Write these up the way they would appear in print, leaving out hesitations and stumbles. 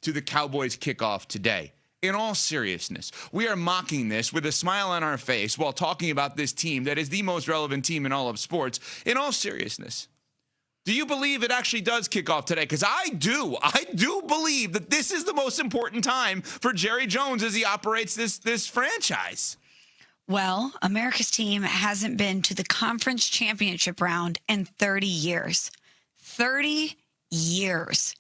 to the Cowboys kickoff today. In all seriousness, we are mocking this with a smile on our face while talking about this team that is the most relevant team in all of sports. In all seriousness, do you believe it actually does kick off today? Because I do. I do believe that this is the most important time for Jerry Jones as he operates this franchise. Well, America's team hasn't been to the conference championship round in 30 years. 30 years.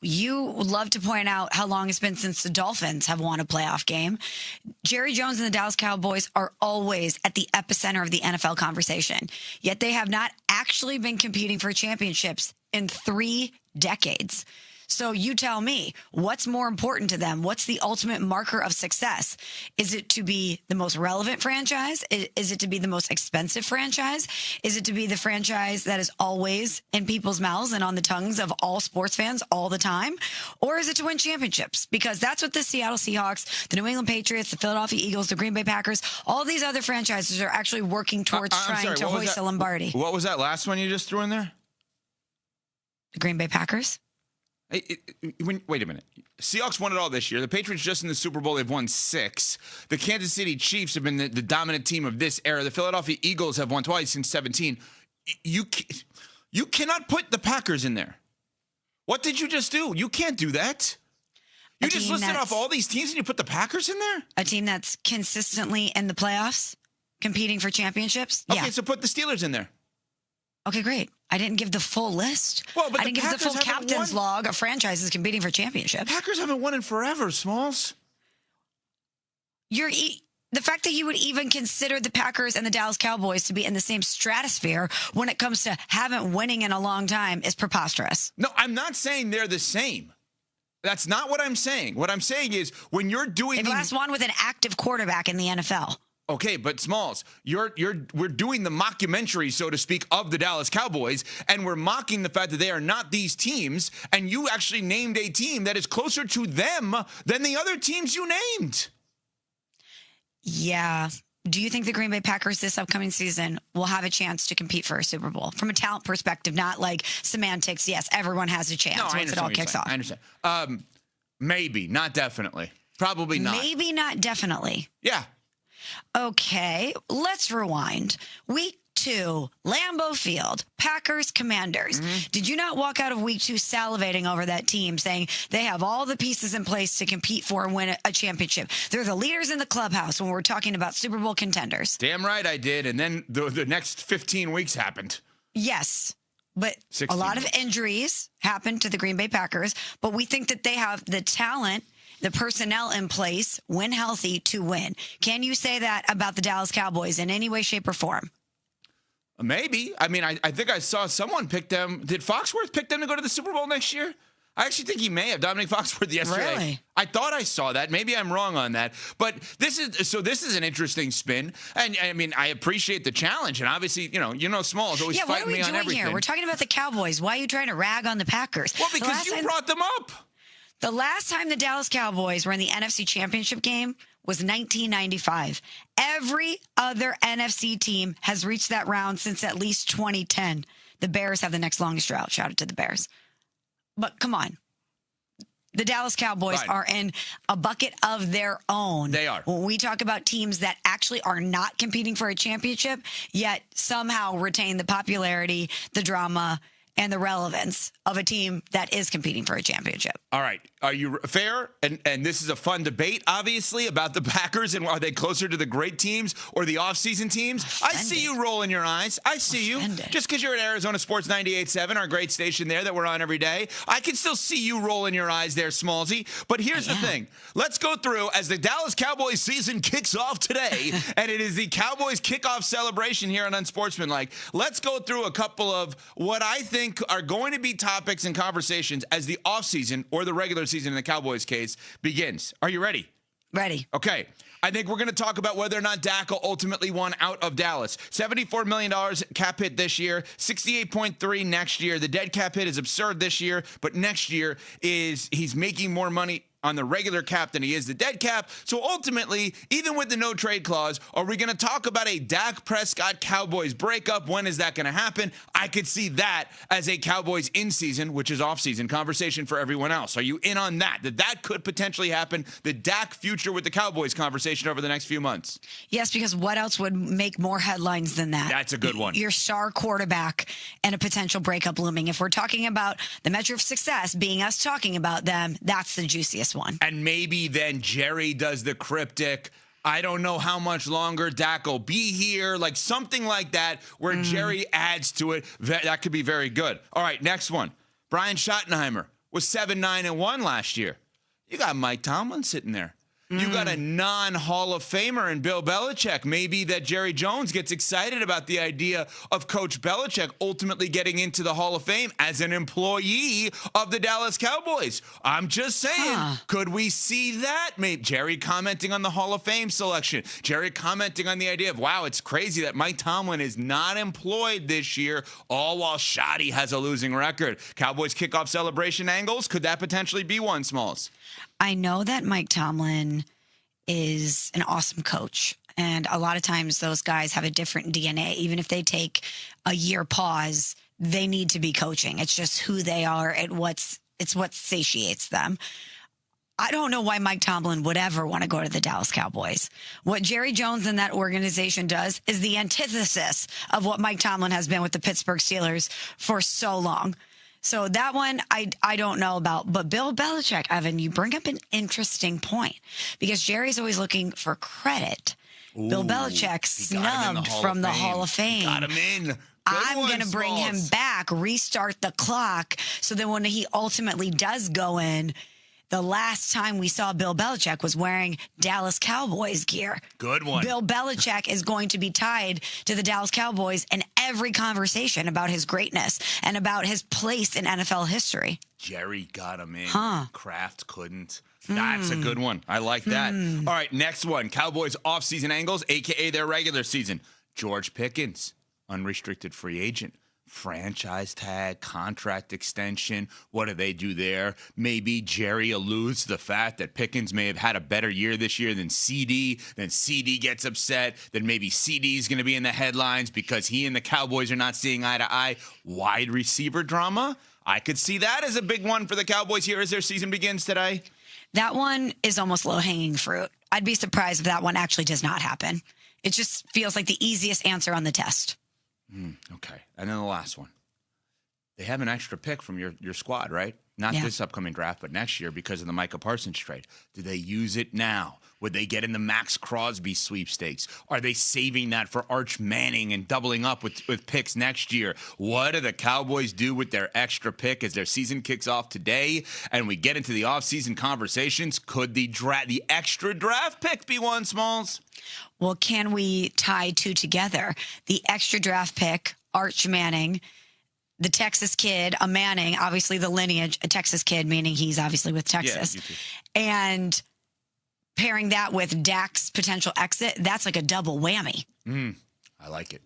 You love to point out how long it's been since the Dolphins have won a playoff game. Jerry Jones and the Dallas Cowboys are always at the epicenter of the NFL conversation, yet they have not actually been competing for championships in 3 decades. So you tell me, what's more important to them? What's the ultimate marker of success? Is it to be the most relevant franchise? Is it to be the most expensive franchise? Is it to be the franchise that is always in people's mouths and on the tongues of all sports fans all the time? Or is it to win championships? Because that's what the Seattle Seahawks, the New England Patriots, the Philadelphia Eagles, the Green Bay Packers, all these other franchises are actually working towards trying to hoist a Lombardi. What was that last one you just threw in there? The Green Bay Packers? Wait a minute. Seahawks won it all this year. The Patriots just in the Super Bowl, they've won 6. The Kansas City Chiefs have been the dominant team of this era. The Philadelphia Eagles have won twice since 17. You cannot put the Packers in there. What did you just do? You can't do that. You just listed off all these teams and you put the Packers in there? A team that's consistently in the playoffs, competing for championships? Okay, so put the Steelers in there. Okay, great. I didn't give the full list. Well, but I didn't give the full captain's log of franchises competing for championships. Packers haven't won in forever, Smalls. The fact that you would even consider the Packers and the Dallas Cowboys to be in the same stratosphere when it comes to haven't winning in a long time is preposterous. No, I'm not saying they're the same. That's not what I'm saying. What I'm saying is when you're doing the last one with an active quarterback in the NFL. Okay, but Smalls, we're doing the mockumentary, so to speak, of the Dallas Cowboys, and we're mocking the fact that they are not these teams, and you actually named a team that is closer to them than the other teams you named. Yeah. Do you think the Green Bay Packers this upcoming season will have a chance to compete for a Super Bowl? From a talent perspective, not like semantics. Yes, everyone has a chance once it all kicks off. I understand. Maybe, not definitely. Probably not. Maybe not definitely. Yeah. Okay, let's rewind. Week 2, Lambeau Field, Packers, Commanders. Did you not walk out of week 2 salivating over that team, saying they have all the pieces in place to compete for and win a championship? They're the leaders in the clubhouse when we're talking about Super Bowl contenders. Damn right I did, and then the next 15 weeks happened. Yes, but a lot of injuries happened to the Green Bay Packers, but we think that they have the talent, the personnel in place, when healthy, to win. Can you say that about the Dallas Cowboys in any way, shape, or form? Maybe. I mean, I think I saw someone pick them. Did Foxworth pick them to go to the Super Bowl next year? I actually think he may have. Dominic Foxworth yesterday. Really? I thought I saw that. Maybe I'm wrong on that. But this is an interesting spin. And I mean, I appreciate the challenge. And obviously, Smalls always fighting me on everything. Here? We're talking about the Cowboys. Why are you trying to rag on the Packers? Well, because you brought them up. The last time the Dallas Cowboys were in the NFC Championship game was 1995. Every other NFC team has reached that round since at least 2010. The Bears have the next longest drought. Shout out to the Bears. But come on. The Dallas Cowboys are in a bucket of their own. They are. When we talk about teams that actually are not competing for a championship, yet somehow retain the popularity, the drama, and the relevance of a team that is competing for a championship. All right. Are you fair? And this is a fun debate, obviously, about the Packers and are they closer to the great teams or the offseason teams? Offended. I see you rolling your eyes. I see Offended. You. Just because you're at Arizona Sports 98.7, our great station there that we're on every day, I can still see you rolling your eyes there, Smallsy. But here's the thing. Let's go through as the Dallas Cowboys season kicks off today, and it is the Cowboys kickoff celebration here on Unsportsmanlike. Let's go through a couple of what I think are going to be topics and conversations as the offseason or the regular season in the Cowboys case begins. Are you ready? Ready. Okay. I think we're going to talk about whether or not Dak will ultimately want out of Dallas. $74 million cap hit this year, $68.3 next year. The dead cap hit is absurd this year, but next year he's making more money on the regular cap than he is the dead cap. So ultimately, even with the no trade clause, are we going to talk about a Dak Prescott Cowboys breakup? When is that going to happen? I could see that as a Cowboys in-season, which is off-season, conversation for everyone else. Are you in on that? That could potentially happen? The Dak future with the Cowboys conversation over the next few months? Yes, because what else would make more headlines than that? That's a good one. Your star quarterback and a potential breakup looming. If we're talking about the measure of success being us talking about them, that's the juiciest one. And maybe then Jerry does the cryptic, I don't know how much longer Dak will be here, like something like that, where Jerry adds to it. That could be very good. All right, next one. Brian Schottenheimer was 7-9-1 last year. You got Mike Tomlin sitting there. You got a non-Hall of Famer in Bill Belichick. Maybe that Jerry Jones gets excited about the idea of Coach Belichick ultimately getting into the Hall of Fame as an employee of the Dallas Cowboys. I'm just saying, could we see that? Maybe Jerry commenting on the Hall of Fame selection. Jerry commenting on the idea of, wow, it's crazy that Mike Tomlin is not employed this year, all while Shoddy has a losing record. Cowboys kickoff celebration angles, could that potentially be one, Smalls? I know that Mike Tomlin is an awesome coach. And a lot of times those guys have a different DNA. Even if they take a year pause, they need to be coaching. It's just who they are and it's what satiates them. I don't know why Mike Tomlin would ever want to go to the Dallas Cowboys. What Jerry Jones and that organization does is the antithesis of what Mike Tomlin has been with the Pittsburgh Steelers for so long. So that one, I don't know about. But Bill Belichick, Evan, you bring up an interesting point because Jerry's always looking for credit. Ooh, Bill Belichick snubbed from the Hall of Fame. Got him in. I'm going to bring him back, restart the clock, so that when he ultimately does go in, the last time we saw Bill Belichick was wearing Dallas Cowboys gear. Good one. Bill Belichick is going to be tied to the Dallas Cowboys in every conversation about his greatness and about his place in NFL history. Jerry got him in. Kraft couldn't. That's a good one. I like that. All right, next one. Cowboys offseason angles, a.k.a. their regular season. George Pickens, unrestricted free agent. Franchise tag, contract extension. What do they do there? Maybe Jerry alludes to the fact that Pickens may have had a better year this year than CD. Then CD gets upset. Then maybe CD is going to be in the headlines because he and the Cowboys are not seeing eye to eye. Wide receiver drama. I could see that as a big one for the Cowboys here as their season begins today. That one is almost low-hanging fruit. I'd be surprised if that one actually does not happen. It just feels like the easiest answer on the test. Okay. And then the last one. They have an extra pick from your squad, right? Not this upcoming draft, but next year because of the Micah Parsons trade. Do they use it now? Would they get in the Max Crosby sweepstakes? Are they saving that for Arch Manning and doubling up with picks next year? What do the Cowboys do with their extra pick as their season kicks off today and we get into the offseason conversations? Could the extra draft pick be one, Smalls? Well, can we tie two together? The extra draft pick, Arch Manning, the Texas kid, a Manning, obviously the lineage, a Texas kid, meaning he's obviously with Texas. And pairing that with Dak's potential exit, that's like a double whammy. I like it.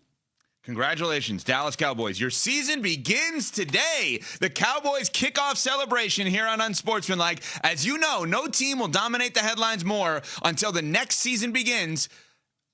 Congratulations, Dallas Cowboys. Your season begins today. The Cowboys kickoff celebration here on Unsportsmanlike. As you know, no team will dominate the headlines more until the next season begins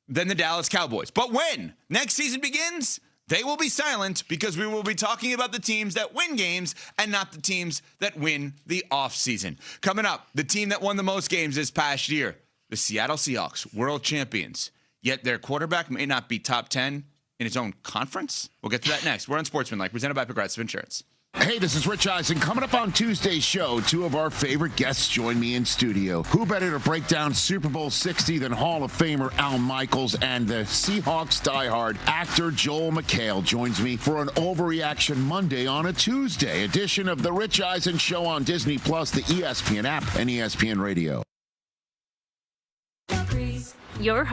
than the Dallas Cowboys. But when next season begins, they will be silent because we will be talking about the teams that win games and not the teams that win the offseason. Coming up, the team that won the most games this past year, the Seattle Seahawks, world champions. Yet their quarterback may not be top 10 in his own conference. We'll get to that next. We're Unsportsmanlike, presented by Progressive Insurance. Hey, this is Rich Eisen. Coming up on Tuesday's show, two of our favorite guests join me in studio. Who better to break down Super Bowl 60 than Hall of Famer Al Michaels, and the Seahawks diehard actor Joel McHale joins me for an Overreaction Monday on a Tuesday edition of The Rich Eisen Show on Disney+, the ESPN app, and ESPN Radio. Your